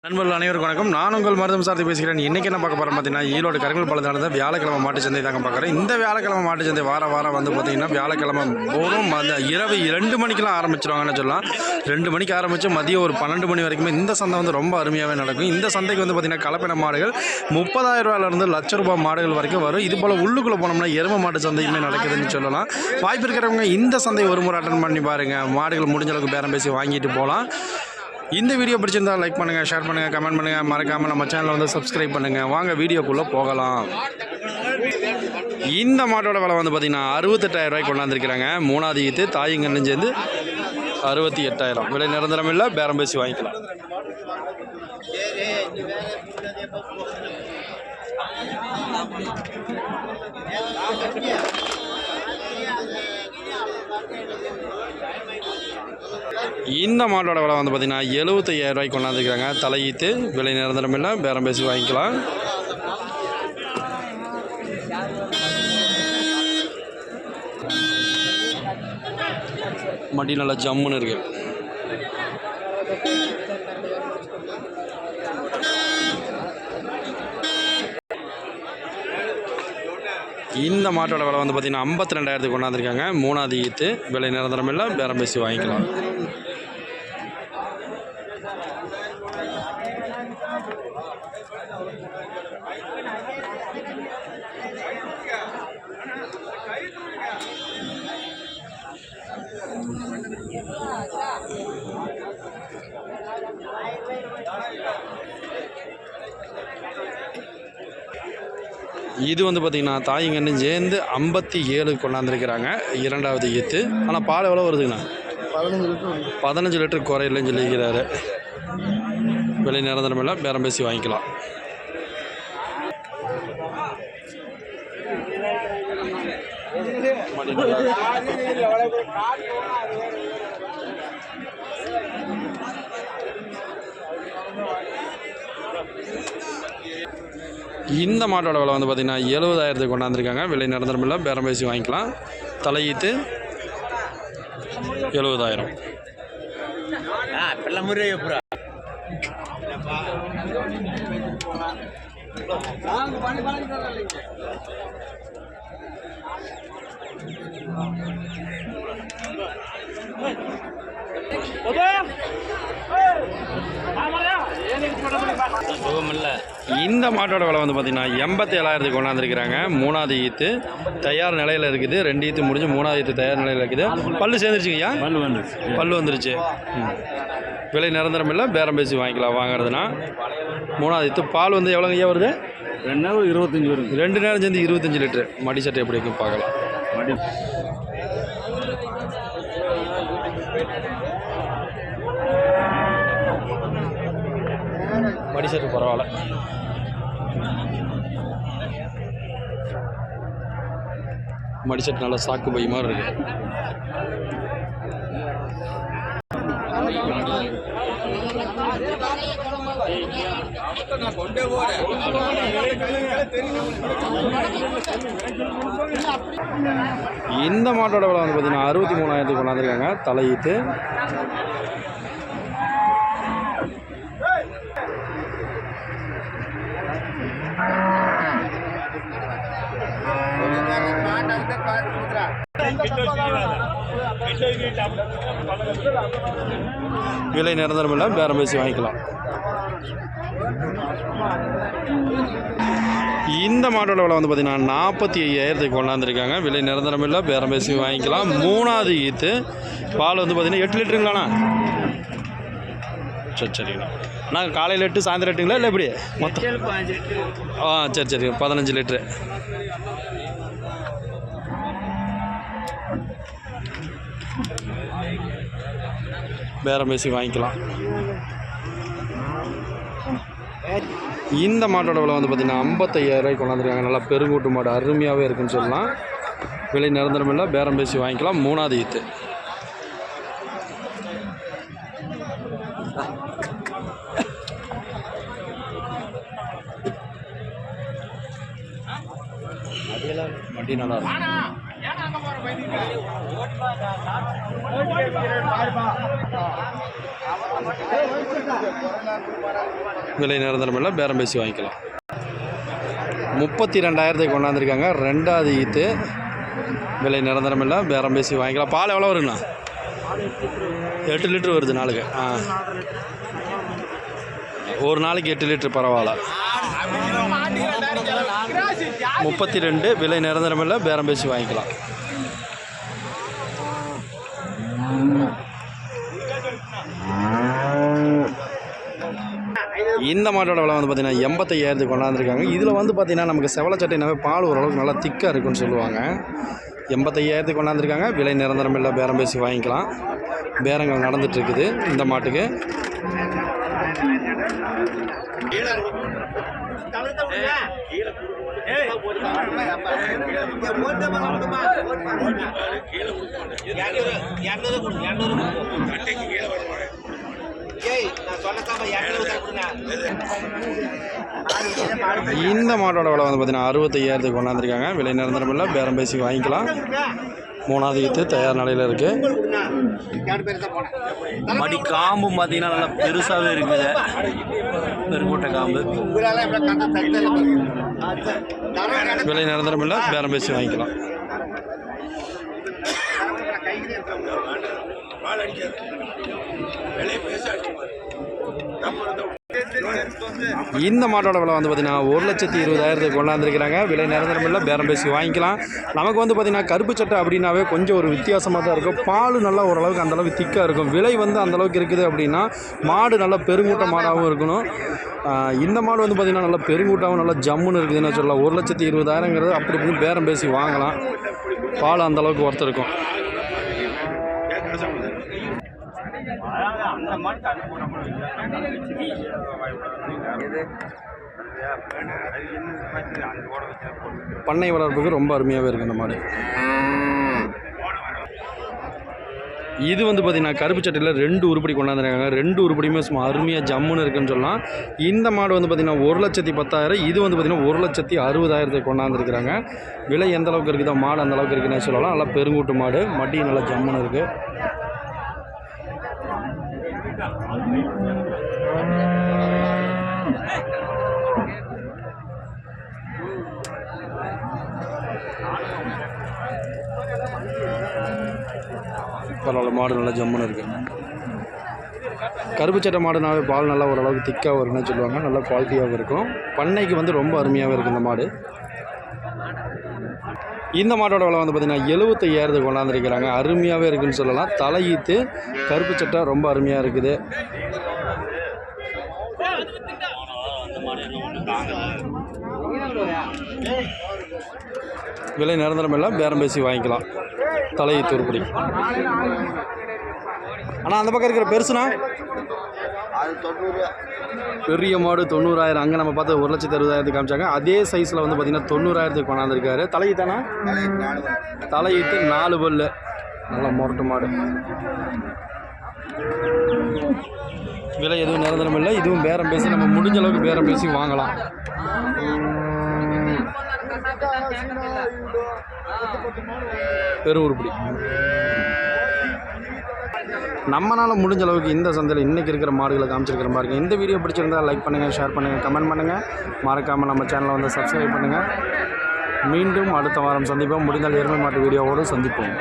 நண்பர்கள் அனைவருக்கும் வணக்கம். நான் உங்கள் மருத்துவம் சார்ந்து பேசுகிறேன். இன்றைக்கி என்ன பார்க்க போகிறேன் பார்த்தீங்கன்னா, ஈரோடு கருங்கல் பாளையத்தில் நடந்த வியாழக்கிழமை மாட்டு சந்தை தாங்க பார்க்குறேன். இந்த வியாழக்கிழமை மாட்டு சந்தை வாரம் வந்து பார்த்திங்கன்னா வியாழக்கிழமை போதும் அந்த இரவு 2 மணிக்கெலாம் ஆரம்பிச்சிருவாங்கன்னு சொல்லலாம். 2 மணிக்கு ஆரம்பித்து மதியம் ஒரு 12 மணி வரைக்குமே இந்த சந்தை வந்து ரொம்ப அருமையாகவே நடக்கும். இந்த சந்தைக்கு வந்து பார்த்திங்கன்னா கலப்பின மாடுகள் 30,000 ரூபாயிலிருந்து ₹1,00,000 மாடுகள் வரைக்கும் வரும். இது போல் உள்ளுக்குள்ளே போனோம்னா எரும மாட்டு சந்தையுமே நடக்குதுன்னு சொல்லலாம். வாய்ப்பு இருக்கிறவங்க இந்த சந்தை ஒரு முறை அட்டன் பண்ணி பாருங்கள். மாடுகள் முடிஞ்ச அளவுக்கு பேரம் பேசி வாங்கிட்டு போகலாம். இந்த வீடியோ பிடிச்சிருந்தால் லைக் பண்ணுங்கள், ஷேர் பண்ணுங்கள், கமெண்ட் பண்ணுங்கள். மறக்காமல் நம்ம சேனலை வந்து சப்ஸ்கிரைப் பண்ணுங்கள். வாங்க வீடியோக்குள்ளே போகலாம். இந்த மாட்டோட விலை வந்து பார்த்திங்கன்னா 68,000 ரூபாய்க்கு கொண்டாந்துருக்கிறாங்க. 3வது ஈத்து தாய்ங்கன்னு சேர்ந்து 68,000. விலை நிரந்தரம் இல்லை, பேரம் பேசி வாங்கிக்கலாம். இந்த மாட்டோட விலை வந்து பார்த்திங்கன்னா 75,000 ரூபாய்க்கு கொண்டாந்துருக்காங்க. தலையீத்து, விலை நிரந்தரம் இல்லை, பேரம் பேசி வாங்கிக்கலாம். மடி நல்லா ஜம்முன்னு இருக்கு. இந்த மாட்டோட விலை வந்து பார்த்திங்கன்னா 52,000 கொண்டாந்துருக்காங்க. 3வது ஈத்து, விலை நிரந்தரம் இல்லை, பேரம் பேசி வாங்கிக்கலாம். இது வந்து பார்த்திங்கன்னா தாய்ங்கன்னு சேர்ந்து 57 கொண்டாந்துருக்கிறாங்க. 2வது ஈத்து. ஆனால் பால் எவ்வளோ வருதுங்கண்ணா? 15 லிட்டர் குறையிலன்னு சொல்லியிருக்கிறாரு. விலை நிரந்தரம் இல்லை, பேரம் பேசி வாங்கிக்கலாம். இந்த மாட்டோட விலை வந்து பார்த்திங்கன்னா 70,000 கொண்டாந்துருக்காங்க. விலை நிரந்தரம் இல்லை, பேரம் பேசி வாங்கிக்கலாம். தலையீத்து 70,000. இந்த மாட்டோட விலை வந்து பார்த்திங்கன்னா 87,000 கொண்டாந்துருக்கிறாங்க. 3வது ஈத்து தயார் நிலையில் இருக்குது. 2 ஈத்து முடிஞ்சு 3வது ஈத்து தயார் நிலையில் இருக்குது. பல்லு சேர்ந்துருச்சுங்கய்யா? பல்லு வந்துருச்சு. விலை நிரந்தரம் இல்லை, பேரம் பேசி வாங்கிக்கலாம் வாங்குறதுனா. 3வது ஈத்து. பால் வந்து எவ்வளோங்கய்யா வருது? 25 வரும். 2 நேரம் சேர்ந்து 25 லிட்டரு. மடி சட்டை எப்படி இருக்குன்னு பார்க்கலாம். மடி சட்டு பரவாயில்ல. மடி சட்டு நல்லா சாக்கு பை மாதிரி இருக்கு. இந்த மாட்டோட விலை வந்து பார்த்தீங்கன்னா 63,000 கொண்டாந்துருக்காங்க. தலையீத்து. விலை நிரந்தரம் இல்லை, பேரம் பேசி வாங்கிக்கலாம். இந்த மாட்டோட விலை வந்து பார்த்திங்கன்னா 45,000 கொண்டாந்துருக்காங்க. விலை நிரந்தரம் இல்லை, பேரம் பேசி வாங்கிக்கலாம். 3வது ஈத்து. பால் வந்து பார்த்திங்கன்னா 8 லிட்டருங்களாண்ணா? சரிங்கண்ணா. நாங்கள் காலையில் 8 சாயந்தரம் 8ங்களா இல்லை எப்படி மொத்தம்? சரி 15 லிட்ரு. பேரம் பேசி வாங்கிக்கலாம். இந்த மாட்டோட விலை வந்து பார்த்திங்கன்னா 55,000 கொண்டாந்துருக்காங்க. நல்லா பெருங்கூட்டு மாடு, அருமையாகவே இருக்குன்னு சொல்லலாம். விலை நிரந்தரம் இல்லை, பேரம் பேசி வாங்கிக்கலாம். 3வது ஈத்து. மடி நல்லா இருக்கும். விலை நிரந்தரம் இல்லை, பேரம் பேசி வாங்கிக்கலாம். 32,000 கொண்டாந்துருக்காங்க. 2வது ஈத்து. விலை நிரந்தரம் இல்லை, பேரம் பேசி வாங்கிக்கலாம். பால் எவ்வளோ வருங்கண்ணா? 8 லிட்டர் வருது நாளுக்கு. ஒரு நாளைக்கு 8 லிட்டர், பரவாயில்ல. 32, விலை நிரந்தரம் இல்லை, பேரம் பேசி வாங்கிக்கலாம். இந்த மாட்டோட விலை வந்து பார்த்திங்கன்னா 85,000 கொண்டாந்துருக்காங்க. இதில் வந்து பார்த்திங்கன்னா நமக்கு செவலச்சட்டைனாவே பால் ஓரளவுக்கு நல்லா திக்காக இருக்குன்னு சொல்லுவாங்க. 85,000 கொண்டாந்துருக்காங்க. விலை நிரந்தரம் இல்லை, பேரம் பேசி வாங்கிக்கலாம். பேரங்கள் நடந்துகிட்ருக்குது இந்த மாட்டுக்கு. இந்த மாட்டோட விலை வந்து பார்த்தீங்கன்னா 65,000 கொண்டாந்துருக்காங்க. விலை நிரந்தரம் இல்லை, பேரம் பேசி வாங்கிக்கலாம். 3வது ஈத்து தயார் நிலையில் இருக்குது. மடி காம்பு பார்த்தீங்கன்னா நல்லா பெருசாகவே இருக்குது. பெருங்கூட்டை காம்பு. விலை நிரந்தரம் இல்லை, பேரம் பேசி வாங்கிக்கலாம். இந்த மாட்டோட விலை வந்து பார்த்திங்கன்னா 1,20,000 கொண்டாந்துருக்கிறாங்க. விலை நிரந்தரம் இல்லை, பேரம் பேசி வாங்கிக்கலாம். நமக்கு வந்து பார்த்திங்கன்னா கருப்பு சட்டை அப்படின்னாவே கொஞ்சம் ஒரு வித்தியாசமாக தான் இருக்கும். பால் நல்லா ஓரளவுக்கு அந்தளவுக்கு திக்காக இருக்கும். விலை வந்து அந்தளவுக்கு இருக்குது அப்படின்னா மாடு நல்லா பெருங்கூட்ட மாடாகவும் இருக்கணும். இந்த மாடு வந்து பார்த்திங்கன்னா நல்லா பெருங்கூட்டாகவும் நல்லா ஜம்முன்னு இருக்குதுன்னு சொல்லலாம். 1,20,000ங்கிறது அப்படி இப்படி பேரம் பேசி வாங்கலாம். பால் அந்தளவுக்கு ஒருத்தர் இருக்கும். பண்ணை வளர்ப்புக்கு ரொம்ப அருமையாகவே இருக்குது இந்த மாடு. இது வந்து பார்த்திங்கன்னா கருப்பு சட்டையில் 2 உருப்படி கொண்டாந்துருக்காங்க. 2 உருப்படியுமே சும்மா அருமையாக ஜம்முன்னு இருக்குன்னு சொல்லலாம். இந்த மாடு வந்து பார்த்திங்கன்னா 1,10,000. இது வந்து பார்த்திங்கன்னா 1,60,000 கொண்டாந்துருக்குறாங்க. விலை எந்த அளவுக்கு இருக்குதோ மாடு அந்த அளவுக்கு இருக்குன்னு சொல்லலாம். நல்லா பெருங்கூட்டு மாடு, மடி நல்லா ஜம்முன்னு இருக்குது. பரவாயில்ல, மாடு நல்லா ஜம்முன்னு இருக்குது. கருப்பு சட்டை மாடுனாவே பால் நல்லா ஓரளவுக்கு திக்காக வரும்னு சொல்லுவாங்க. நல்லா குவாலிட்டியாகவும் இருக்கும். பண்ணைக்கு வந்து ரொம்ப அருமையாகவும் இருக்குது இந்த மாடு. இந்த மாட்டோட விலை வந்து பார்த்திங்கன்னா 75,000 கொண்டாந்துருக்கிறாங்க. அருமையாகவே இருக்குதுன்னு சொல்லலாம். தலையீத்து கருப்பு சட்டை ரொம்ப அருமையாக இருக்குது. விலை நிரந்தரம் இல்லை, பேரம் பேசி வாங்கிக்கலாம். தலையீத்து உருப்படி. ஆனால் அந்த பக்கம் இருக்கிற பெருசுனா பெரிய மாடு 90,000. அங்கே நம்ம பார்த்து 1,60,000 காமிச்சாங்க. அதே சைஸில் வந்து பார்த்திங்கன்னா 90,000 கொண்டாந்துருக்காரு. தலையீத்தானா? தலையீத்து 4 பல்லு, நல்லா மொரட்டு மாடு. விலை எதுவும் நிரந்தரம் இல்லை. இதுவும் பேரம் பேசி நம்ம முடிஞ்ச அளவுக்கு பேரம் பேசி வாங்கலாம். பெரும் உருப்படி. நம்மளால் முடிஞ்ச அளவுக்கு இந்த சந்தையில் இன்றைக்கி இருக்கிற மாடுகளை காமிச்சிருக்கிற மாதிரி. இந்த வீடியோ பிடிச்சிருந்தால் லைக் பண்ணுங்கள், ஷேர் பண்ணுங்கள், கமெண்ட் பண்ணுங்கள். மறக்காமல் நம்ம சேனலை வந்து சப்ஸ்கிரைப் பண்ணுங்கள். மீண்டும் அடுத்த வாரம் சந்திப்போம். முடிந்தால் எருமை மாட்டு வீடியோவோடு சந்திப்போம்.